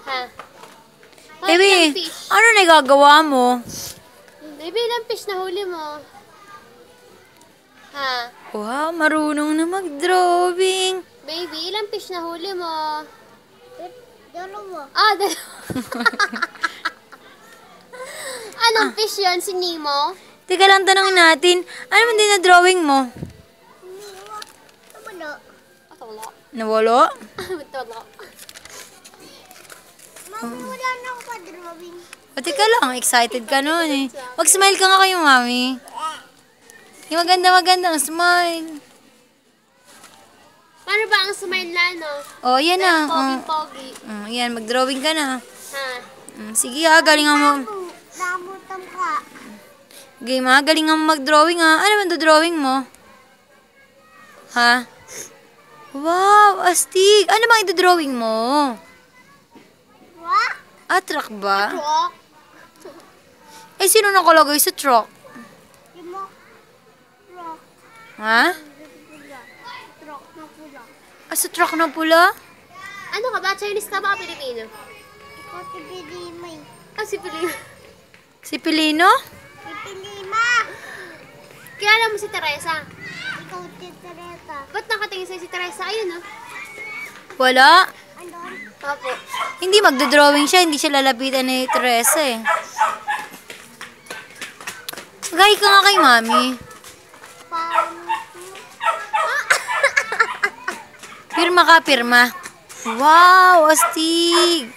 Ha? Baby, Ilang fish? ano nagagawa mo? Baby, ilang fish na huli mo? Ha? Wow, marunong na mag-drawing. Baby, ilang fish na huli mo? Dalawa. Ah, Anong fish yun? Si Nemo? Teka lang, tanongin natin. Ano man din na drawing mo? Umiiwa. Tumalo. Tolo. Nawalo? Tolo. Mami, wala na ako pa-drawing. O, teka lang, excited ka nun eh. Mag-smile ka nga kayo, mami. Yung maganda-maganda ang smile. Paano ba ang smile na, no? O, yan na. Pogi-pogi. Yan, mag-drawing ka na. Ha? Sige ha, galing mo. Namutam ka. Game ha, galing mo mag-drawing ha. Ano man drawing mo? Ha? Wow, astig. Ano bang ito-drawing mo? What? Truck ba? Truck? Eh, sino nakalagay sa truck? Yung mo. Rock. Ha? Rock na pula. Sa truck na pula? Ano ka ba? Chinese ka ba? Pilipino? Ikaw si Pilima eh. Si Pilipino. Si Pilino? Si Pilima! Kilala mo si Teresa? Ikaw si Teresa. Ba't nakatingin sa'yo si Teresa? Ayun, no? Wala. Andon? Opo. Hindi magdodrawing siya, hindi siya lalapitan ni Teresa eh. Magay ka nga kay mami. Pirma ka, pirma. Wow, astig.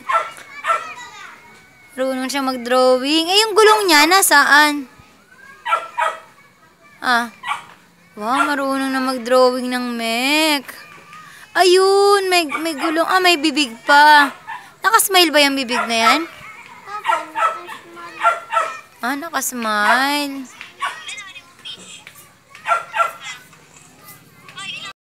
Marunong siya mag-drawing. Eh, yung gulong niya, nasaan? Wow, marunong na mag-drawing ng mech. Ayun, may gulong. May bibig pa. Nakasmile ba yung bibig na yan? Papa, nakasmile. Nakasmile.